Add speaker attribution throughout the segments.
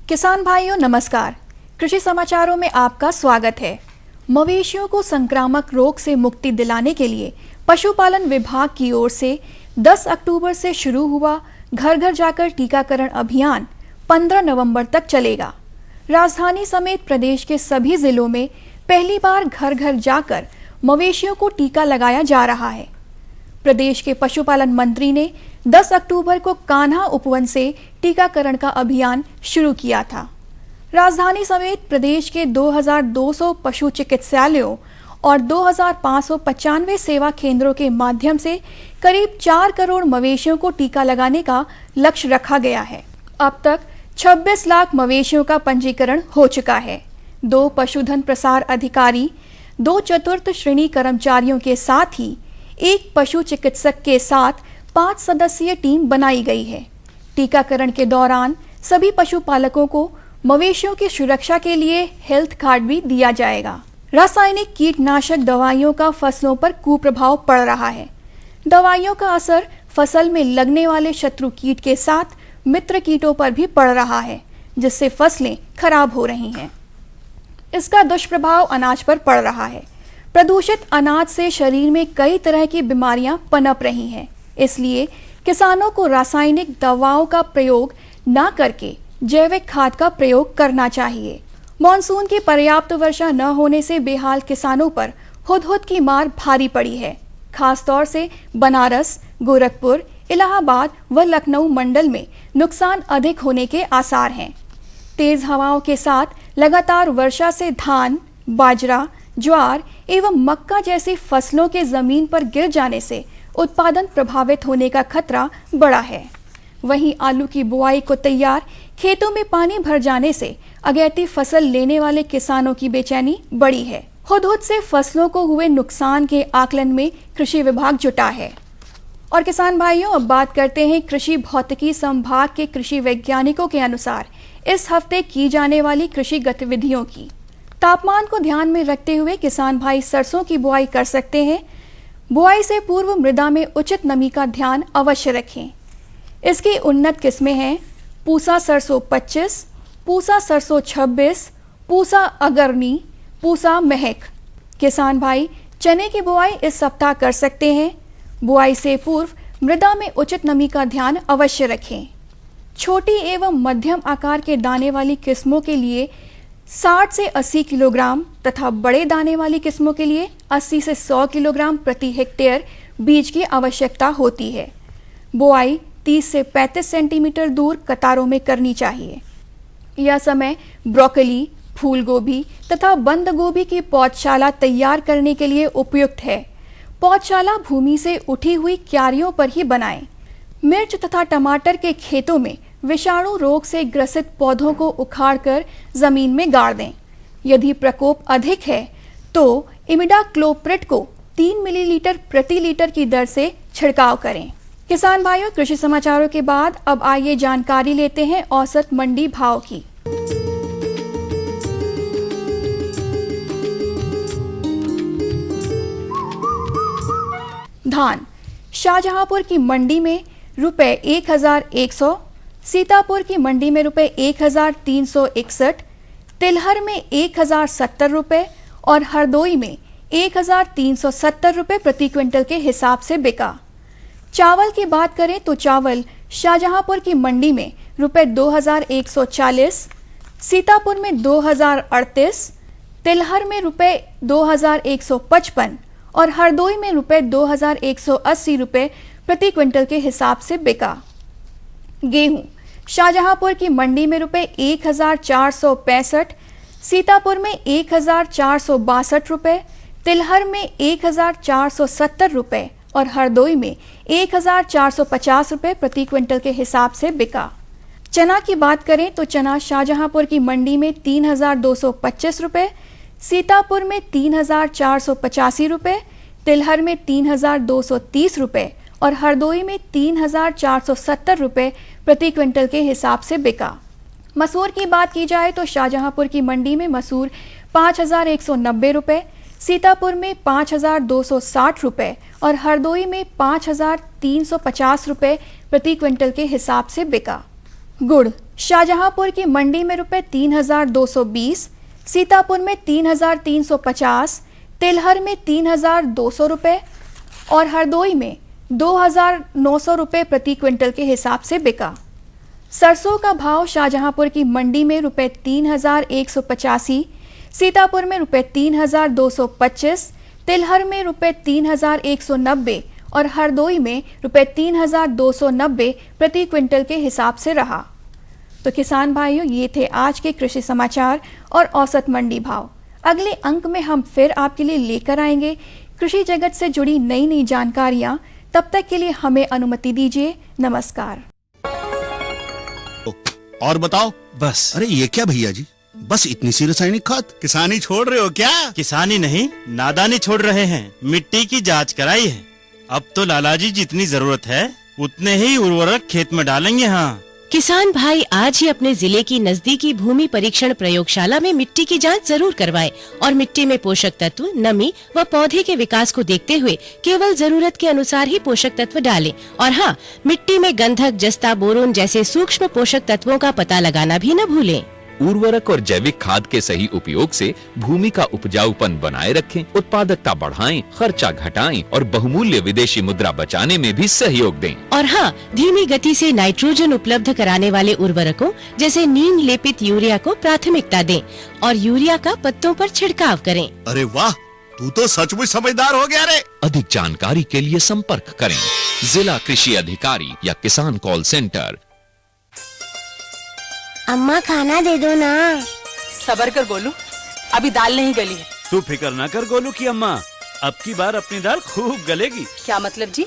Speaker 1: किसान भाइयों नमस्कार। कृषि समाचारों में आपका स्वागत है। मवेशियों को संक्रामक रोग से मुक्ति दिलाने के लिए पशुपालन विभाग की ओर से 10 अक्टूबर से शुरू हुआ घर घर जाकर टीकाकरण अभियान 15 नवंबर तक चलेगा। राजधानी समेत प्रदेश के सभी जिलों में पहली बार घर घर जाकर मवेशियों को टीका लगाया जा रहा है। प्रदेश के पशुपालन मंत्री ने 10 अक्टूबर को कान्हा उपवन से टीकाकरण का अभियान शुरू किया था। राजधानी समेत प्रदेश के 2200 पशु चिकित्सालयों और 2595 सेवा केंद्रों के माध्यम से करीब 4 करोड़ मवेशियों को टीका लगाने का लक्ष्य रखा गया है। अब तक 26 लाख मवेशियों का पंजीकरण हो चुका है। 2 पशुधन प्रसार अधिकारी, 2 चतुर्थ श्रेणी कर्मचारियों के साथ ही 1 पशु चिकित्सक के साथ 5 सदस्यीय टीम बनाई गई है। टीकाकरण के दौरान सभी पशुपालकों को मवेशियों की सुरक्षा के लिए हेल्थ कार्ड भी दिया जाएगा। रासायनिक कीटनाशक दवाइयों का फसलों पर कुप्रभाव पड़ रहा है। दवाइयों का असर फसल में लगने वाले शत्रु कीट के साथ मित्र कीटों पर भी पड़ रहा है, जिससे फसलें खराब हो रही हैं। इसका दुष्प्रभाव अनाज पर पड़ रहा है। प्रदूषित अनाज से शरीर में कई तरह की बीमारियां पनप रही हैं। इसलिए किसानों को रासायनिक दवाओं का प्रयोग न करके जैविक खाद का प्रयोग करना चाहिए। मॉनसून की पर्याप्त वर्षा न होने से बेहाल किसानों पर हुदहुद की मार भारी पड़ी है। खासतौर से बनारस, गोरखपुर, इलाहाबाद व लखनऊ मंडल में नुकसान अधिक होने के आसार हैं। तेज हवाओं के साथ लगातार वर्षा से धान, बाजरा, ज्वार एवं मक्का जैसी फसलों के जमीन पर गिर जाने से उत्पादन प्रभावित होने का खतरा बड़ा है। वहीं आलू की बुआई को तैयार खेतों में पानी भर जाने से अगैती फसल लेने वाले किसानों की बेचैनी बढ़ी है। हुदहुद से फसलों को हुए नुकसान के आकलन में कृषि विभाग जुटा है। और किसान भाइयों, अब बात करते हैं कृषि भौतिकी संभाग के कृषि वैज्ञानिकों के अनुसार इस हफ्ते की जाने वाली कृषि गतिविधियों की। तापमान को ध्यान में रखते हुए किसान भाई सरसों की बुआई कर सकते हैं। बुआई से पूर्व मृदा में उचित नमी का ध्यान अवश्य रखें। इसकी उन्नत किस्में हैं पूसा सरसों 25, पूसा सरसों 26, पूसा अगरनी, पूसा महक। किसान भाई चने की बुआई इस सप्ताह कर सकते हैं। बुआई से पूर्व मृदा में उचित नमी का ध्यान अवश्य रखें। छोटी एवं मध्यम आकार के दाने वाली किस्मों के लिए 60 से 80 किलोग्राम तथा बड़े दाने वाली किस्मों के लिए 80 से 100 किलोग्राम प्रति हेक्टेयर बीज की आवश्यकता होती है। बुआई 30 से 35 सेंटीमीटर दूर कतारों में करनी चाहिए। यह समय ब्रोकली, फूल गोभी तथा बंद गोभी की पौधशाला तैयार करने के लिए उपयुक्त है। पौधशाला भूमि से उठी हुई क्यारियों पर ही बनाएं। मिर्च तथा टमाटर के खेतों में विषाणु रोग से ग्रसित पौधों को उखाड़कर जमीन में गाड़ दें। यदि प्रकोप अधिक है तो इमिडाक्लोप्रिड को 3 मिलीलीटर प्रति लीटर की दर से छिड़काव करें। किसान भाइयों, कृषि समाचारों के बाद अब आइए जानकारी लेते हैं औसत मंडी भाव की। धान शाहजहांपुर की मंडी में रुपए 1100, सीतापुर की मंडी में रुपए 1361, तिलहर में 1070 रुपए और हरदोई में 1370 रुपए प्रति क्विंटल के हिसाब से बिका। चावल की बात करें तो चावल शाहजहांपुर की मंडी में रुपए 2140, सीतापुर में 2038, तिलहर में रुपए 2155 और हरदोई में रुपए 2180 रुपए प्रति क्विंटल के हिसाब से बिका। गेहूं शाहजहांपुर की मंडी में रुपए 1465, सीतापुर में 1462 रुपए, तिलहर में 1470 रुपए और हरदोई में 1450 रुपए प्रति क्विंटल के हिसाब से बिका। चना की बात करें तो चना शाहजहांपुर की मंडी में 3225 रुपए, सीतापुर में 3485 रुपए, तिलहर में 3230 रुपए और हरदोई में 3470 रुपए प्रति क्विंटल के हिसाब से बिका। मसूर की बात की जाए तो शाहजहांपुर की मंडी में मसूर 5190 रुपए, सीतापुर में 5260 रुपए और हरदोई में 5350 रुपए प्रति क्विंटल के हिसाब से बिका। गुड़ शाहजहांपुर की मंडी में रुपए 3,220, सीतापुर में 3,350, तिलहर में 3,200 रुपए और हरदोई में 2,900 रुपए प्रति क्विंटल के हिसाब से बिका। सरसों का भाव शाहजहांपुर की मंडी में रुपए 3,185, सीतापुर में रुपए 3,225, तिलहर में रुपए 3,190 और हरदोई में रुपए 3,290 प्रति क्विंटल के हिसाब से रहा। तो किसान भाइयों, ये थे आज के कृषि समाचार और औसत मंडी भाव। अगले अंक में हम फिर आपके लिए लेकर आएंगे कृषि जगत से जुड़ी नई नई जानकारियां। तब तक के लिए हमें अनुमति दीजिए। नमस्कार।
Speaker 2: और बताओ। बस। अरे ये क्या भैया जी, बस इतनी सी रासायनिक खाद? किसानी छोड़ रहे हो क्या?
Speaker 3: किसानी नहीं, नादानी छोड़ रहे हैं। मिट्टी की जांच कराई है। अब तो लालाजी जितनी जरूरत है उतने ही उर्वरक खेत में डालेंगे। हाँ,
Speaker 4: किसान भाई आज ही अपने जिले की नजदीकी भूमि परीक्षण प्रयोगशाला में मिट्टी की जांच जरूर करवाएं और मिट्टी में पोषक तत्व, नमी व पौधे के विकास को देखते हुए केवल जरूरत के अनुसार ही पोषक तत्व डालें। और हाँ, मिट्टी में गंधक, जस्ता, बोरोन जैसे सूक्ष्म पोषक तत्वों का पता लगाना भी न भूलें।
Speaker 5: उर्वरक और जैविक खाद के सही उपयोग से भूमि का उपजाऊपन बनाए रखें, उत्पादकता बढ़ाएं, खर्चा घटाएं और बहुमूल्य विदेशी मुद्रा बचाने में भी सहयोग दें।
Speaker 4: और हाँ, धीमी गति से नाइट्रोजन उपलब्ध कराने वाले उर्वरकों जैसे नीम लेपित यूरिया को प्राथमिकता दें और यूरिया का पत्तों पर छिड़काव करें।
Speaker 2: अरे वाह, तू तो सचमुच समझदार हो गया रे।
Speaker 5: अधिक जानकारी के लिए संपर्क करें जिला कृषि अधिकारी या किसान कॉल सेंटर।
Speaker 6: अम्मा खाना दे दो ना।
Speaker 7: सबर कर गोलू, अभी दाल नहीं गली है।
Speaker 3: तू फिक्र ना कर गोलू की अम्मा, अब की बार अपनी दाल खूब गलेगी।
Speaker 7: क्या मतलब जी?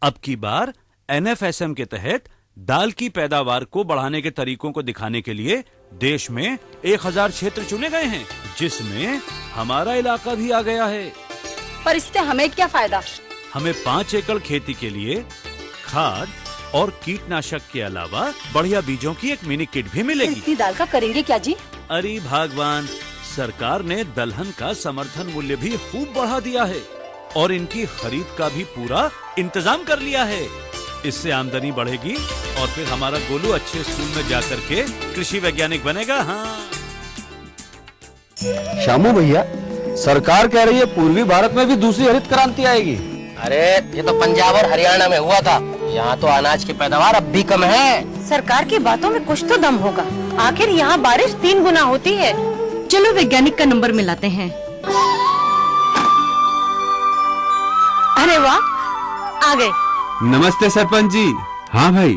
Speaker 3: अब की बार NFSM के तहत दाल की पैदावार को बढ़ाने के तरीकों को दिखाने के लिए देश में 1000 क्षेत्र चुने गए हैं, जिसमें हमारा इलाका भी आ गया है।
Speaker 7: पर इससे हमें क्या फायदा?
Speaker 3: हमें 5 एकड़ खेती के लिए खाद और कीटनाशक के अलावा बढ़िया बीजों की एक मिनी किट भी मिलेगी।
Speaker 7: इतनी दाल का करेंगे क्या जी?
Speaker 3: अरे भगवान, सरकार ने दलहन का समर्थन मूल्य भी खूब बढ़ा दिया है और इनकी खरीद का भी पूरा इंतजाम कर लिया है। इससे आमदनी बढ़ेगी और फिर हमारा गोलू अच्छे स्कूल में जाकर के कृषि वैज्ञानिक बनेगा। हाँ
Speaker 8: शामू भैया, सरकार कह रही है पूर्वी भारत में भी दूसरी हरित क्रांति आएगी।
Speaker 9: अरे ये तो पंजाब और हरियाणा में हुआ था, यहाँ तो अनाज की पैदावार अब भी कम है।
Speaker 7: सरकार की बातों में कुछ तो दम होगा। आखिर यहाँ बारिश 3 गुना होती है। चलो वैज्ञानिक का नंबर मिलाते हैं। अरे वाह, आ गए।
Speaker 10: नमस्ते सरपंच जी। हाँ भाई,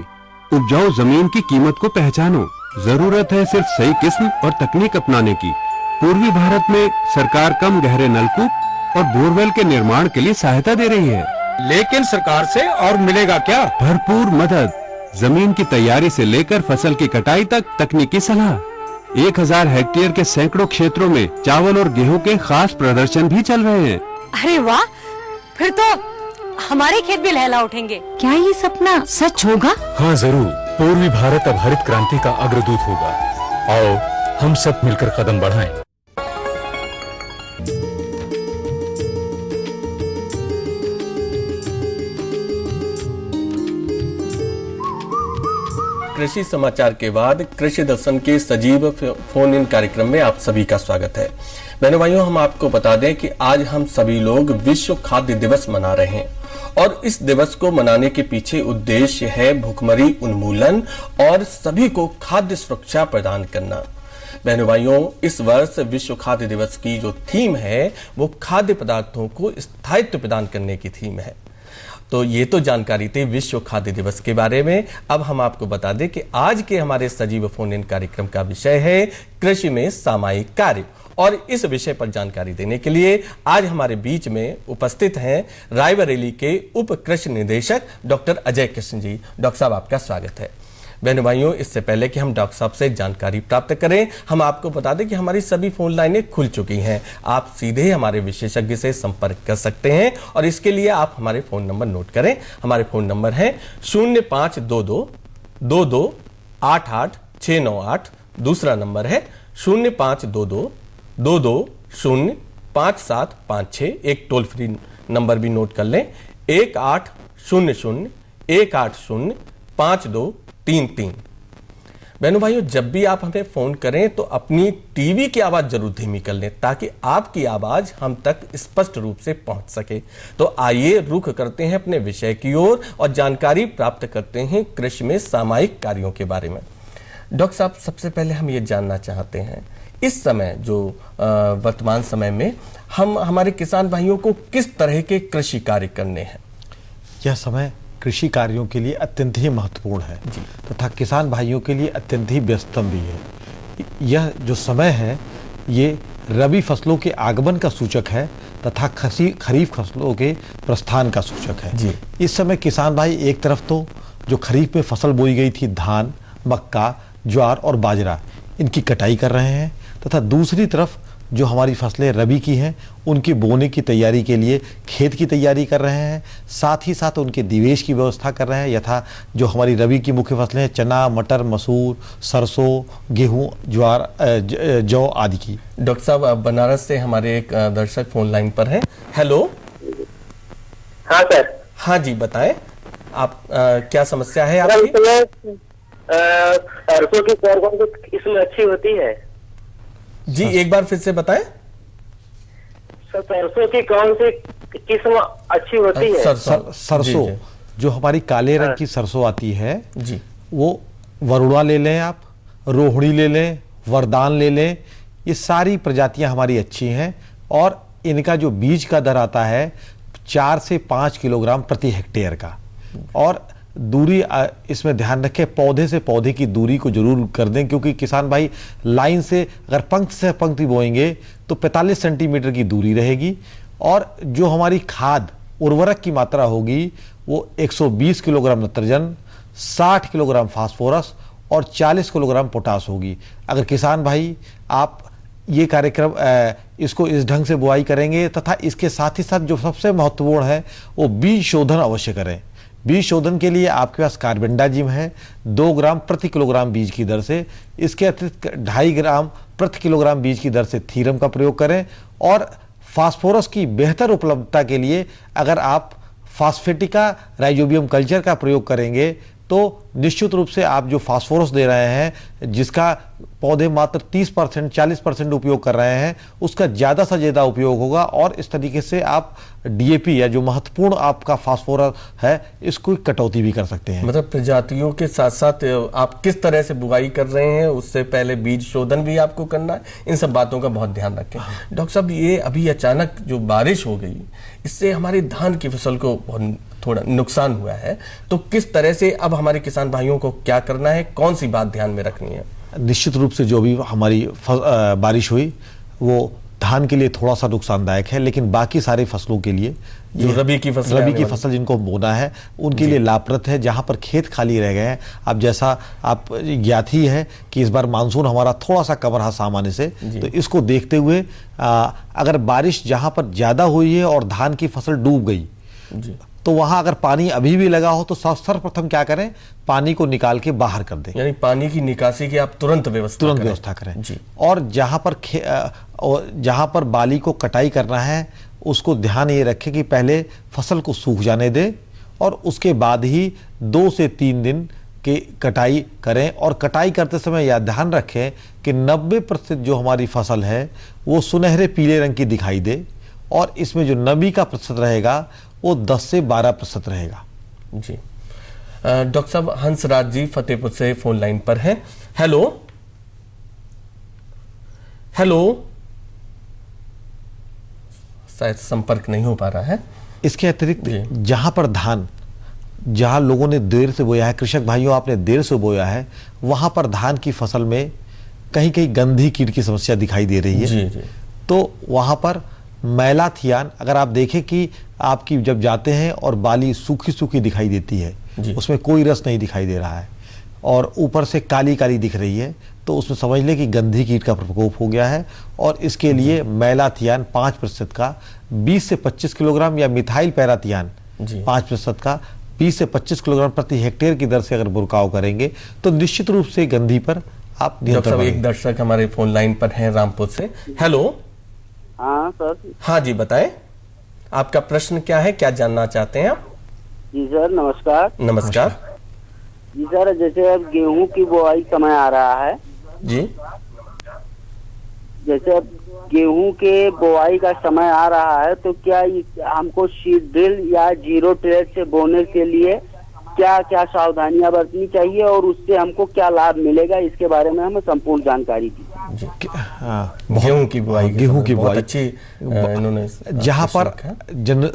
Speaker 10: उपजाऊ जमीन की कीमत को पहचानो। जरूरत है सिर्फ सही किस्म और तकनीक अपनाने की। पूर्वी भारत में सरकार कम गहरे नलकूप और बोरवेल के निर्माण के लिए सहायता दे रही है।
Speaker 8: लेकिन सरकार से और मिलेगा क्या?
Speaker 10: भरपूर मदद, जमीन की तैयारी से लेकर फसल की कटाई तक तकनीकी सलाह। 1000 हेक्टेयर के सैकड़ों क्षेत्रों में चावल और गेहूं के खास प्रदर्शन भी चल रहे हैं।
Speaker 7: अरे वाह, फिर तो हमारे खेत भी लहला उठेंगे। क्या ये सपना सच होगा?
Speaker 11: हाँ जरूर, पूर्वी भारत अब हरित क्रांति का अग्रदूत होगा। आओ हम सब मिलकर कदम बढ़ाएं।
Speaker 12: कृषि समाचार के बाद कृषि दर्शन के सजीव फोन इन कार्यक्रम में आप सभी का स्वागत है। बहनों भाइयों, हम आपको बता दें कि आज हम सभी लोग विश्व खाद्य दिवस मना रहे हैं और इस दिवस को मनाने के पीछे उद्देश्य है भुखमरी उन्मूलन और सभी को खाद्य सुरक्षा प्रदान करना। बहनों भाइयों, इस वर्ष विश्व खाद्य दिवस की जो थीम है वो खाद्य पदार्थों को स्थायित्व प्रदान करने की थीम है। तो ये तो जानकारी थी विश्व खाद्य दिवस के बारे में। अब हम आपको बता दें कि आज के हमारे सजीव फोन इन कार्यक्रम का विषय है कृषि में सामायिक कार्य। और इस विषय पर जानकारी देने के लिए आज हमारे बीच में उपस्थित हैं रायबरेली के उप कृषि निदेशक डॉक्टर अजय कृष्ण जी। डॉक्टर साहब, आपका स्वागत है। बहनों भाइयों, इससे पहले कि हम डॉक्टर साहब से जानकारी प्राप्त करें, हम आपको बता दें कि हमारी सभी फोन लाइनें खुल चुकी हैं। आप सीधे हमारे विशेषज्ञ से संपर्क कर सकते हैं और इसके लिए आप हमारे फोन नंबर नोट करें। हमारे फोन नंबर है 0522 22 88 698। दूसरा नंबर है 0522 22 0 5756। एक टोल फ्री नंबर भी नोट कर लें, 1800 180 5233। बहनों भाइयों, जब भी आप हमें फोन करें तो अपनी टीवी की आवाज जरूर धीमी कर लें ताकि आपकी आवाज हम तक स्पष्ट रूप से पहुंच सके। तो आइए रुख करते हैं अपने विषय की ओर और जानकारी प्राप्त करते हैं कृषि में सामयिक कार्यों के बारे में। डॉक्टर साहब, सबसे पहले हम ये जानना चाहते हैं, इस समय जो वर्तमान समय में हम हमारे किसान भाइयों को किस तरह के कृषि कार्य करने हैं?
Speaker 13: यह समय कृषि कार्यों के लिए अत्यंत ही महत्वपूर्ण है तथा किसान भाइयों के लिए अत्यंत ही व्यस्तम भी है। यह जो समय है ये रबी फसलों के आगमन का सूचक है तथा खरीफ फसलों के प्रस्थान का सूचक है जी। इस समय किसान भाई एक तरफ तो जो खरीफ में फसल बोई गई थी, धान, मक्का, ज्वार और बाजरा, इनकी कटाई कर रहे हैं तथा दूसरी तरफ जो हमारी फसलें रबी की हैं उनकी बोने की तैयारी के लिए खेत की तैयारी कर रहे हैं। साथ ही साथ उनके निवेश की व्यवस्था कर रहे हैं, यथा जो हमारी रबी की मुख्य फसलें हैं चना, मटर, मसूर, सरसों, गेहूं, ज्वार, जौ आदि की।
Speaker 12: डॉक्टर साहब, बनारस से हमारे एक दर्शक फोन लाइन पर हैं। हेलो।
Speaker 14: हाँ सर।
Speaker 12: हाँ जी, बताएं आप क्या समस्या है आपकी?
Speaker 14: सरसों की कौन सी किस्म अच्छी होती है
Speaker 12: जी? एक बार फिर से बताएं।
Speaker 14: सरसों की कौन सी किस्म अच्छी होती है?
Speaker 13: सरसों जो हमारी काले रंग की सरसों आती है जी, वो वरुणा ले लें आप, रोहिणी ले लें, वरदान ले लें, ये सारी प्रजातियां हमारी अच्छी हैं और इनका जो बीज का दर आता है 4 से 5 किलोग्राम प्रति हेक्टेयर का। और दूरी इसमें ध्यान रखें, पौधे से पौधे की दूरी को जरूर कर दें, क्योंकि किसान भाई लाइन से अगर पंक्ति से पंक्ति बोएंगे तो 45 सेंटीमीटर की दूरी रहेगी और जो हमारी खाद उर्वरक की मात्रा होगी वो 120 किलोग्राम नाइट्रोजन, 60 किलोग्राम फास्फोरस और 40 किलोग्राम पोटास होगी। अगर किसान भाई आप ये कार्यक्रम इसको इस ढंग से बुआई करेंगे तथा इसके साथ ही साथ जो सबसे महत्वपूर्ण है वो बीज शोधन अवश्य करें। बीज शोधन के लिए आपके पास कार्बेंडाजिम है 2 ग्राम प्रति किलोग्राम बीज की दर से, इसके अतिरिक्त 2.5 ग्राम प्रति किलोग्राम बीज की दर से थीरम का प्रयोग करें और फास्फोरस की बेहतर उपलब्धता के लिए अगर आप फास्फेटिका राइजोबियम कल्चर का प्रयोग करेंगे तो निश्चित रूप से आप जो फास्फोरस दे रहे हैं जिसका पौधे मात्र 30% 40% उपयोग कर रहे हैं उसका ज़्यादा से ज़्यादा उपयोग होगा और इस तरीके से आप डीएपी या जो महत्वपूर्ण आपका फास्फोरस है इसको कटौती भी कर सकते हैं।
Speaker 12: मतलब प्रजातियों के साथ साथ आप किस तरह से बुआई कर रहे हैं उससे पहले बीज शोधन भी आपको करना है, इन सब बातों का बहुत ध्यान रखें। डॉक्टर साहब, ये अभी अचानक जो बारिश हो गई इससे हमारी धान की फसल को थोड़ा नुकसान हुआ है, तो किस तरह से अब हमारे किसान भाइयों को क्या करना है, कौन सी बात ध्यान में रखनी है?
Speaker 13: निश्चित रूप से जो भी हमारी बारिश हुई वो धान के लिए थोड़ा सा नुकसानदायक है, लेकिन बाकी सारी फसलों के लिए
Speaker 12: जो रबी की
Speaker 13: फसल जिनको बोना है उनके लिए लाभप्रद है। जहां पर खेत खाली रह गए हैं, अब जैसा आप ज्ञात ही है कि इस बार मानसून हमारा थोड़ा सा कम रहा सामान्य से, तो इसको देखते हुए अगर बारिश जहां पर ज्यादा हुई है और धान की फसल डूब गई तो वहां अगर पानी अभी भी लगा हो तो सर्वप्रथम क्या करें, पानी को निकाल के बाहर कर दें,
Speaker 12: यानी पानी की निकासी की आप तुरंत व्यवस्था
Speaker 13: करें जी। और जहां पर बाली को कटाई करना है उसको ध्यान ये रखें कि पहले फसल को सूख जाने दें और उसके बाद ही 2 से 3 दिन की कटाई करें। और कटाई करते समय यह ध्यान रखें कि 90% जो हमारी फसल है वो सुनहरे पीले रंग की दिखाई दे और इसमें जो नमी का प्रतिशत रहेगा वो 10 से 12% रहेगा
Speaker 12: जी। डॉक्टर साहब, हंसराज जी फतेहपुर से फोन लाइन पर हैं। हेलो हेलो, शायद संपर्क नहीं हो पा रहा है।
Speaker 13: इसके अतिरिक्त जहां पर धान जहां लोगों ने देर से बोया है, कृषक भाइयों आपने देर से बोया है, वहां पर धान की फसल में कहीं कहीं गंधी कीट की समस्या दिखाई दे रही है जी। तो वहां पर मैलाथियान, अगर आप देखें कि आपकी जब जाते हैं और बाली सूखी सूखी दिखाई देती है, उसमें कोई रस नहीं दिखाई दे रहा है और ऊपर से काली काली दिख रही है, तो उसमें समझ लें कि गंधी कीट का प्रकोप हो गया है और इसके लिए मैलाथियान 5% का 20 से 25 किलोग्राम या मिथाइल पैराथियान 5% का 20 से 25 किलोग्राम प्रति हेक्टेयर की दर से अगर बुरकाव करेंगे तो निश्चित रूप से गंधी पर आप
Speaker 12: नियंत्रण। एक दर्शक हमारे फोन लाइन पर हैं रामपुर से। हेलो।
Speaker 14: हाँ सर।
Speaker 12: हाँ जी, बताएं आपका प्रश्न क्या है, क्या जानना चाहते हैं आप?
Speaker 14: जी सर, नमस्कार।
Speaker 12: नमस्कार।
Speaker 14: जी सर, जैसे अब गेहूं की बुआई समय आ रहा है
Speaker 12: जी,
Speaker 14: जैसे अब गेहूं के बुआई का समय आ रहा है, तो क्या हमको सीड ड्रिल या जीरो टिलेज से बोने के लिए क्या क्या सावधानियां बरतनी चाहिए और उससे हमको क्या लाभ मिलेगा, इसके बारे में हमें संपूर्ण जानकारी दी।
Speaker 12: गेहूं की बुआई,
Speaker 13: गेहूं की बुआई
Speaker 12: अच्छी इन्होंने
Speaker 13: जहाँ पर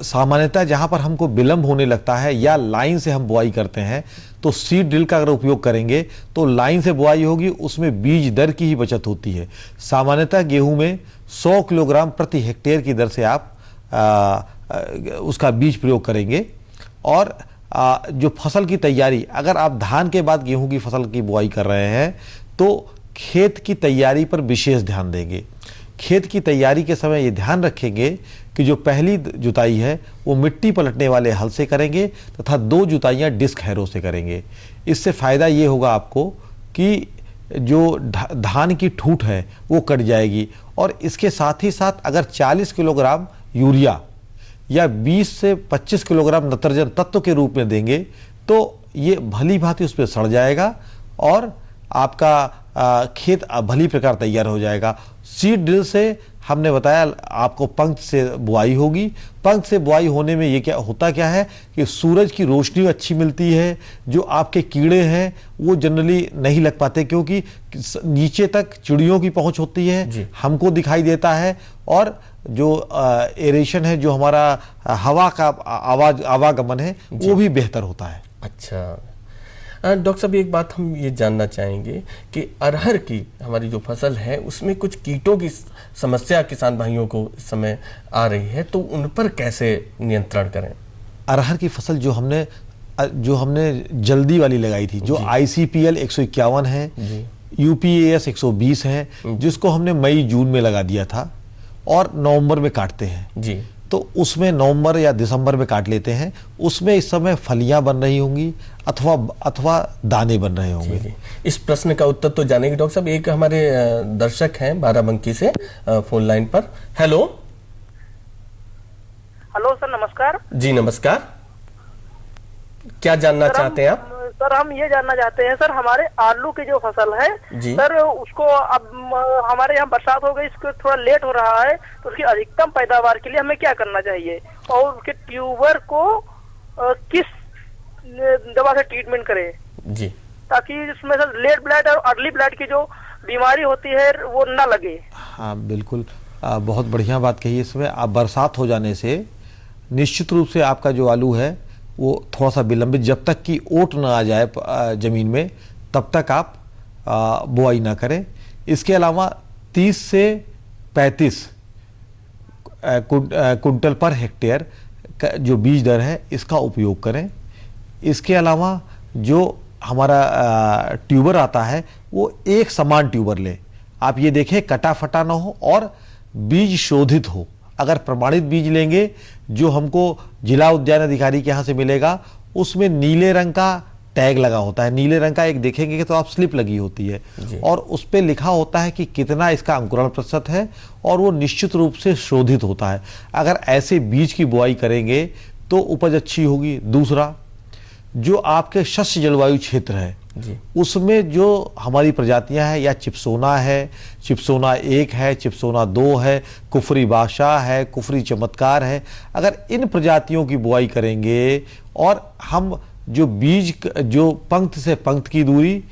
Speaker 13: सामान्यतः जहाँ पर हमको विलंब होने लगता है या लाइन से हम बुआई करते हैं, तो सीड ड्रिल का अगर उपयोग करेंगे तो लाइन से बुआई होगी, उसमें बीज दर की ही बचत होती है। सामान्यतः गेहूं में 100 किलोग्राम प्रति हेक्टेयर की दर से आप उसका बीज प्रयोग करेंगे। और जो फसल की तैयारी, अगर आप धान के बाद गेहूं की फसल की बुआई कर रहे हैं तो खेत की तैयारी पर विशेष ध्यान देंगे। खेत की तैयारी के समय ये ध्यान रखेंगे कि जो पहली जुताई है वो मिट्टी पलटने वाले हल से करेंगे तथा 2 जुताइयाँ डिस्क हैरो से करेंगे। इससे फ़ायदा ये होगा आपको कि जो धान की ठूठ है वो कट जाएगी। और इसके साथ ही साथ अगर 40 किलोग्राम यूरिया या 20 से 25 किलोग्राम नत्रजन तत्व के रूप में देंगे तो ये भली भांति उस पर सड़ जाएगा और आपका खेत भली प्रकार तैयार हो जाएगा। सीड ड्रिल से हमने बताया आपको पंक्ति से बुआई होगी। पंक्ति से बुआई होने में ये क्या है कि सूरज की रोशनी अच्छी मिलती है, जो आपके कीड़े हैं वो जनरली नहीं लग पाते क्योंकि नीचे तक चिड़ियों की पहुंच होती है, हमको दिखाई देता है। और जो एरेशन है, जो हमारा हवा का आवागमन है, वो भी बेहतर होता है।
Speaker 12: अच्छा डॉक्टर साहब, एक बात हम ये जानना चाहेंगे कि अरहर की हमारी जो फसल है उसमें कुछ कीटों की समस्या किसान भाइयों को इस समय आ रही है, तो उन पर कैसे नियंत्रण करें?
Speaker 13: अरहर की फसल जो हमने जल्दी वाली लगाई थी, जो ICPL 151 है, UPAS 120 है, जिसको हमने मई जून में लगा दिया था और नवंबर में काटते हैं
Speaker 12: जी,
Speaker 13: तो उसमें नवंबर या दिसंबर में काट लेते हैं। उसमें इस समय फलियां बन रही होंगी अथवा दाने बन रहे होंगे।
Speaker 12: इस प्रश्न का उत्तर तो जानेंगे डॉक्टर साहब। एक हमारे दर्शक हैं बाराबंकी से फोन लाइन पर। हेलो
Speaker 15: सर, नमस्कार।
Speaker 12: जी नमस्कार, क्या जानना चाहते हैं आप?
Speaker 15: सर हम ये जानना चाहते हैं सर, हमारे आलू की जो फसल है सर, उसको अब हमारे यहाँ बरसात हो गई, इसको थोड़ा लेट हो रहा है, तो उसकी अधिकतम पैदावार के लिए हमें क्या करना चाहिए और उसके ट्यूबर को किस दवा से ट्रीटमेंट करें
Speaker 12: जी,
Speaker 15: ताकि इसमें सर लेट ब्लाइट और अर्ली ब्लाइट की जो बीमारी होती है वो न लगे।
Speaker 13: हाँ बिल्कुल, बहुत बढ़िया बात कही। इसमें आप बरसात हो जाने से निश्चित रूप से आपका जो आलू है वो थोड़ा सा विलंबित, जब तक कि ओट ना आ जाए ज़मीन में तब तक आप बुआई ना करें। इसके अलावा 30 से 35 कुंटल पर हेक्टेयर का जो बीज दर है इसका उपयोग करें। इसके अलावा जो हमारा ट्यूबर आता है वो एक समान ट्यूबर लें। आप ये देखें कटा फटा ना हो और बीज शोधित हो। अगर प्रमाणित बीज लेंगे जो हमको जिला उद्यान अधिकारी के यहाँ से मिलेगा, उसमें नीले रंग का टैग लगा होता है। नीले रंग का एक देखेंगे कि तो आप स्लिप लगी होती है और उस पर लिखा होता है कि कितना इसका अंकुरण प्रतिशत है और वो निश्चित रूप से शोधित होता है। अगर ऐसे बीज की बुआई करेंगे तो उपज अच्छी होगी। दूसरा, जो आपके शस्य जलवायु क्षेत्र है उसमें जो हमारी प्रजातियां हैं, या चिप्सोना है, चिप्सोना 1 है, चिप्सोना 2 है, कुफरी बादशाह है, कुफरी चमत्कार है, अगर इन प्रजातियों की बुआई करेंगे और हम जो बीज जो पंक्ति से पंक्ति की दूरी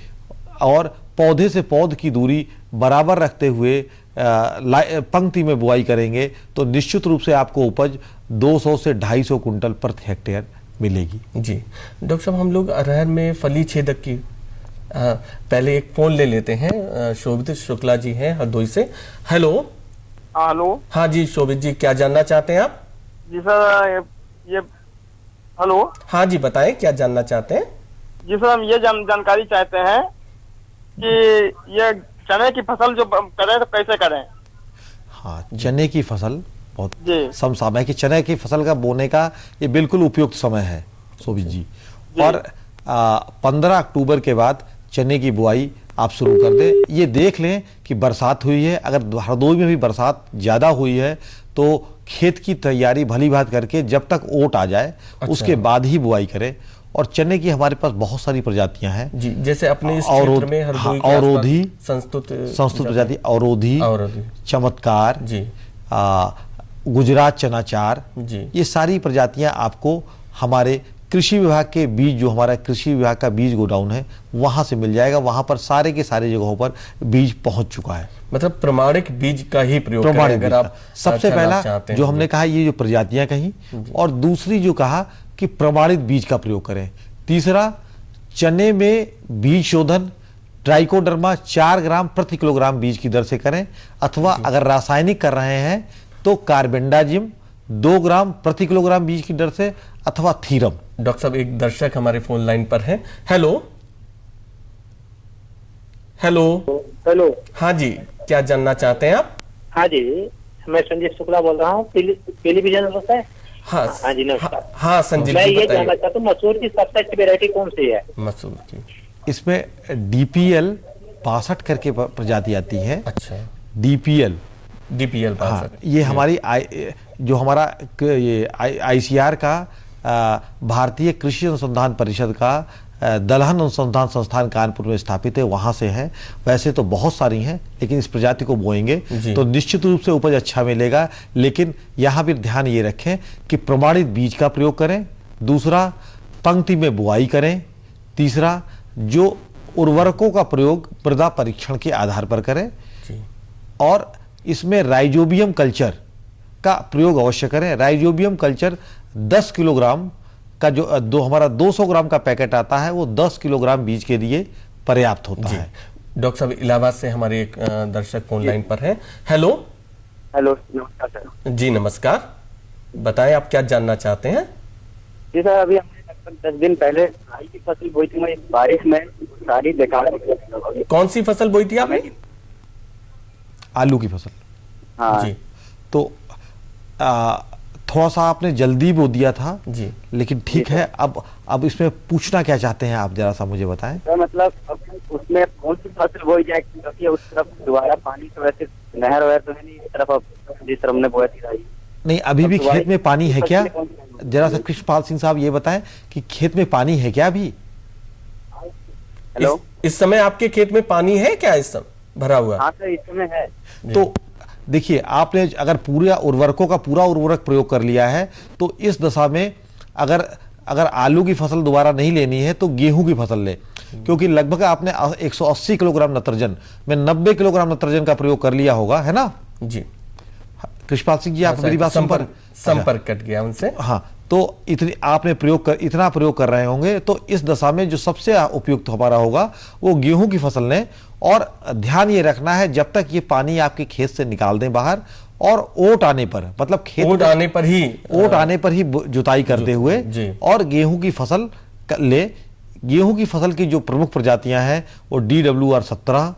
Speaker 13: और पौधे से पौध की दूरी बराबर रखते हुए पंक्ति में बुआई करेंगे तो निश्चित रूप से आपको उपज 200 से 250 कुंटल प्रति हेक्टेयर मिलेगी।
Speaker 12: जी डॉक्टर साहब, हम लोग अरहर में फली छेदक की पहले एक फोन ले लेते हैं। शोभित शुक्ला जी हैं हरदोई से। हेलो।
Speaker 15: हेलो।
Speaker 12: हाँ जी शोभित जी, क्या जानना चाहते हैं आप?
Speaker 15: जी सर ये हेलो।
Speaker 12: हाँ जी बताएं, क्या जानना चाहते हैं?
Speaker 15: जी सर, हम ये जानकारी चाहते हैं कि ये चने की फसल जो करें तो कैसे करें?
Speaker 13: हाँ, चने की फसल बहुत समसामयिक कि चने की फसल का बोने का ये बिल्कुल उपयुक्त समय है शोभित जी। और 15 अक्टूबर के बाद चने की बुआई आप शुरू कर दें। ये देख लें कि बरसात हुई है। अगर हरदोई में भी बरसात ज़्यादा हुई है तो खेत की तैयारी भली भांति करके जब तक ओट आ जाए उसके बाद ही बुआई करें। और चने की हमारे पास बहुत सारी प्रजातियां हैं
Speaker 12: जी, जैसे अपने इस क्षेत्र में हरदोई के
Speaker 13: अवरोधी,
Speaker 12: संस्तुत
Speaker 13: प्रजाति अवरोधी, चमत्कार
Speaker 12: जी,
Speaker 13: गुजरात चनाचार
Speaker 12: जी,
Speaker 13: ये सारी प्रजातियां आपको हमारे कृषि विभाग के बीज, जो हमारा कृषि विभाग का बीज गोडाउन है, वहां से मिल जाएगा। वहां पर सारे के सारे जगहों पर बीज पहुंच चुका है।
Speaker 12: मतलब प्रमाणिक बीज का ही प्रयोग करें अगर आप
Speaker 13: सबसे पहला जो हमने कहा ये जो प्रजातियां कही, और दूसरी जो कहा कि प्रमाणित बीज का प्रयोग करें। तीसरा, चने में बीज शोधन ट्राइकोडर्मा 4 ग्राम प्रति किलोग्राम बीज की दर से करें, अथवा अगर रासायनिक कर रहे हैं तो कार्बेंडाजिम 2 ग्राम प्रति किलोग्राम बीज की दर से, अथवा थीरम।
Speaker 12: डॉक्टर साहब, एक दर्शक हमारे फोन लाइन पर हैं। हेलो हेलो
Speaker 15: हेलो,
Speaker 12: हाँ जी, क्या जानना चाहते हैं आप?
Speaker 15: हाँ जी, मैं संजय शुक्ला बोल रहा हूँ, टेलीविजन होता है। हाँ जी, नमस्कार।
Speaker 12: हाँ संजय,
Speaker 15: मैं ये जानना चाहता हूँ मसूर की सबसे अच्छी वेरायटी कौन सी है?
Speaker 12: मसूर की
Speaker 13: इसमें DPL 62 करके प्रजाति आती है।
Speaker 12: अच्छा,
Speaker 13: DPL
Speaker 12: 62।
Speaker 13: ये हमारी जो हमारा ये ICR का भारतीय कृषि अनुसंधान परिषद का दलहन अनुसंधान संस्थान कानपुर में स्थापित है, वहां से है। वैसे तो बहुत सारी हैं, लेकिन इस प्रजाति को बोएंगे तो निश्चित रूप से उपज अच्छा मिलेगा। लेकिन यहाँ भी ध्यान ये रखें कि प्रमाणित बीज का प्रयोग करें। दूसरा, पंक्ति में बुआई करें। तीसरा, जो उर्वरकों का प्रयोग मृदा परीक्षण के आधार पर करें, और इसमें राइजोबियम कल्चर का प्रयोग अवश्य करें। राइजोबियम कल्चर 10 किलोग्राम का जो हमारा 200 ग्राम का पैकेट आता है, वो 10 किलोग्राम बीज के लिए पर्याप्त होता है।
Speaker 12: डॉक्टर साहब, इलाहाबाद से हमारे एक दर्शक फोन लाइन पर हैं। हेलो
Speaker 14: हेलो, नमस्कार सर।
Speaker 12: जी नमस्कार, बताएं आप क्या जानना चाहते हैं?
Speaker 14: जी सर, अभी हमने लगभग 10 दिन पहले राई की फसल बोई थी, बारिश में सारी बेकार।
Speaker 12: कौन सी फसल बोई थी आपने?
Speaker 13: आलू की फसल।
Speaker 14: हाँ
Speaker 12: जी,
Speaker 13: तो थोड़ा सा आपने जल्दी बो दिया था
Speaker 12: जी,
Speaker 13: लेकिन ठीक है। अब इसमें पूछना क्या चाहते हैं आप, जरा सा मुझे बताएं।
Speaker 14: तो मतलब अब उसमें कौन सी फसल बोई जाए, क्योंकि उस तरफ दोबारा पानी तो वैसे नहर वहर तो है नहीं इस तरफ, अब जिस तरफ हमने बोया थी राई।
Speaker 13: नहीं, अभी भी खेत में पानी है क्या? जरा सा कृष्णपाल सिंह साहब ये बताएं कि खेत में पानी है क्या अभी?
Speaker 14: हेलो,
Speaker 12: इस समय आपके खेत में पानी है क्या? इस समय भरा हुआ?
Speaker 14: हाँ सर, इस समय है।
Speaker 13: तो देखिए, आपने अगर पूरा उर्वरकों का पूरा उर्वरक प्रयोग कर लिया है, तो इस दशा में अगर आलू की फसल दोबारा नहीं लेनी है तो गेहूं की फसल ले, क्योंकि लगभग आपने 180 किलोग्राम नत्रजन में 90 किलोग्राम नत्रजन का प्रयोग कर लिया होगा, है ना
Speaker 12: जी?
Speaker 13: कृष्णपाल सिंह जी, आप मेरी बात
Speaker 12: संपर्क कट गया उनसे।
Speaker 13: हाँ, तो इतना प्रयोग कर रहे होंगे, तो इस दशा में जो सबसे उपयुक्त हमारा होगा वो गेहूं की फसल लें। और ध्यान ये रखना है, जब तक ये पानी आपके खेत से निकाल दें बाहर, और ओट आने पर, मतलब
Speaker 12: ओट आने पर ही
Speaker 13: जुताई करते हुए, और गेहूं की फसल ले। गेहूं की फसल की जो प्रमुख प्रजातियां हैं वो DWR 17,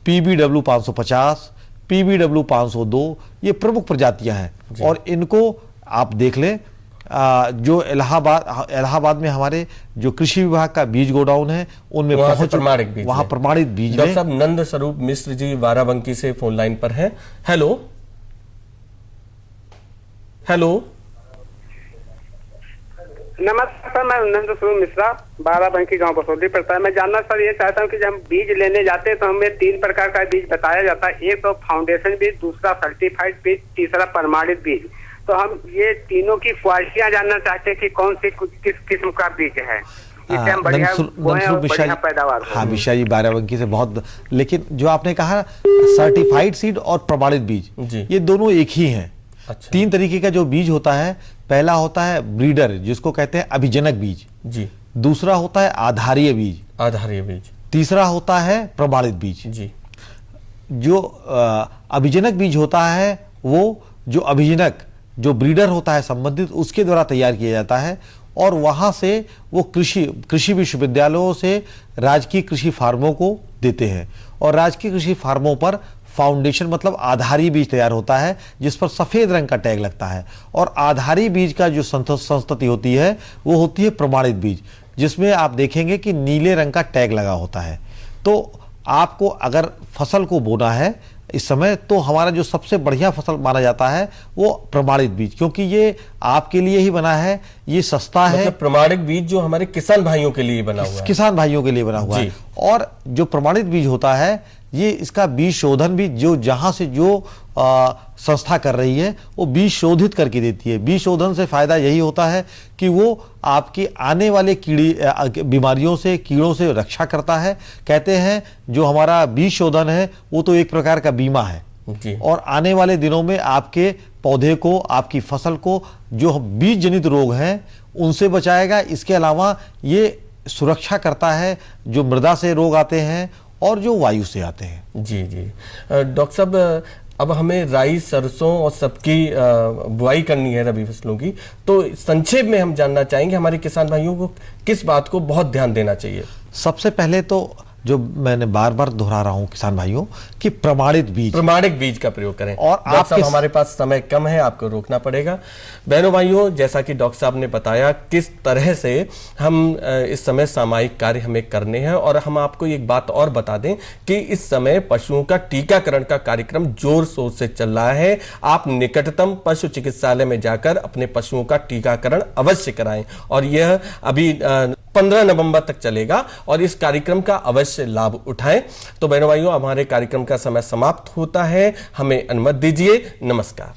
Speaker 13: PBW 550, PBW 502, ये प्रमुख प्रजातियां हैं। और इनको आप देख लें, जो इलाहाबाद में हमारे जो कृषि विभाग का बीज गोडाउन है, उनमें
Speaker 12: प्रमाणिक बीज,
Speaker 13: वहां प्रमाणित बीज।
Speaker 12: डॉक्टर साहब, नंद स्वरूप मिश्र जी बाराबंकी से फोन लाइन पर हैं। हेलो हेलो,
Speaker 15: नमस्कार सर, मैं नंद स्वरूप मिश्रा, बाराबंकी गांव बसोली पड़ता है। मैं जानना सर ये चाहता हूँ कि जब हम बीज लेने जाते हैं तो हमें 3 प्रकार का बीज बताया जाता है। एक तो फाउंडेशन बीज, दूसरा सर्टिफाइड बीज, तीसरा प्रमाणित बीज। तो हम ये तीनों की क्वालिटियां जानना चाहते हैं कि कौन सी किस किस्म का बीज है, इससे हम बढ़िया पैदावार।
Speaker 13: हाँ मिश्रा जी, बाराबंकी से बहुत। लेकिन जो आपने कहा सर्टिफाइड सीड और प्रमाणित बीज, ये दोनों एक ही हैं।
Speaker 12: अच्छा।
Speaker 13: 3 तरीके का जो बीज होता है, पहला होता है ब्रीडर, जिसको कहते हैं अभिजनक बीज
Speaker 12: जी।
Speaker 13: दूसरा होता है आधारीय बीज, तीसरा होता है प्रमाणित बीज
Speaker 12: जी।
Speaker 13: जो अभिजनक बीज होता है, वो जो ब्रीडर होता है संबंधित, उसके द्वारा तैयार किया जाता है, और वहां से वो कृषि विश्वविद्यालयों से राजकीय कृषि फार्मों को देते हैं, और राजकीय कृषि फार्मों पर फाउंडेशन मतलब आधारी बीज तैयार होता है, जिस पर सफेद रंग का टैग लगता है। और आधारी बीज का जो संस्तति होती है वो होती है प्रमाणित बीज, जिसमें आप देखेंगे कि नीले रंग का टैग लगा होता है। तो आपको अगर फसल को बोना है, इस समय तो हमारा जो सबसे बढ़िया फसल माना जाता है वो प्रमाणित बीज, क्योंकि ये आपके लिए ही बना है, ये सस्ता है।
Speaker 12: प्रमाणित बीज जो हमारे किसान भाइयों के लिए बना हुआ है,
Speaker 13: किसान भाइयों के लिए बना हुआ है। और जो प्रमाणित बीज होता है ये इसका बीज शोधन भी जो जहां से जो संस्था कर रही है वो बीज शोधित करके देती है। बीज शोधन से फायदा यही होता है कि वो आपकी आने वाले बीमारियों से, कीड़ों से रक्षा करता है। कहते हैं जो हमारा बीज शोधन है वो तो एक प्रकार का बीमा है और आने वाले दिनों में आपके पौधे को, आपकी फसल को जो बीज जनित रोग हैं उनसे बचाएगा। इसके अलावा ये सुरक्षा करता है जो मृदा से रोग आते हैं और जो वायु से आते हैं।
Speaker 12: जी जी डॉक्टर साहब, अब हमें राई, सरसों और सबकी बुआई करनी है रबी फसलों की, तो संक्षेप में हम जानना चाहेंगे हमारे किसान भाइयों को किस बात को बहुत ध्यान देना चाहिए।
Speaker 13: सबसे पहले तो जो मैंने बार बार दोहरा रहा हूं किसान भाइयों कि प्रमाणित बीज का
Speaker 12: प्रयोग करें।
Speaker 13: और
Speaker 12: डॉक्टर साहब हमारे पास समय कम है, आपको रोकना पड़ेगा। बहनों भाइयों, जैसा कि डॉक्टर साहब ने बताया किस तरह से हम इस समय सामायिक कार्य हमें करने हैं, और हम आपको एक बात और बता दें कि इस समय पशुओं का टीकाकरण का कार्यक्रम जोर शोर से चल रहा है। आप निकटतम पशु चिकित्सालय में जाकर अपने पशुओं का टीकाकरण अवश्य कराएं, और यह अभी 15 नवंबर तक चलेगा और इस कार्यक्रम का अवश्य लाभ उठाएं। तो बहनों भाइयों, हमारे कार्यक्रम का समय समाप्त होता है, हमें अनुमति दीजिए। नमस्कार।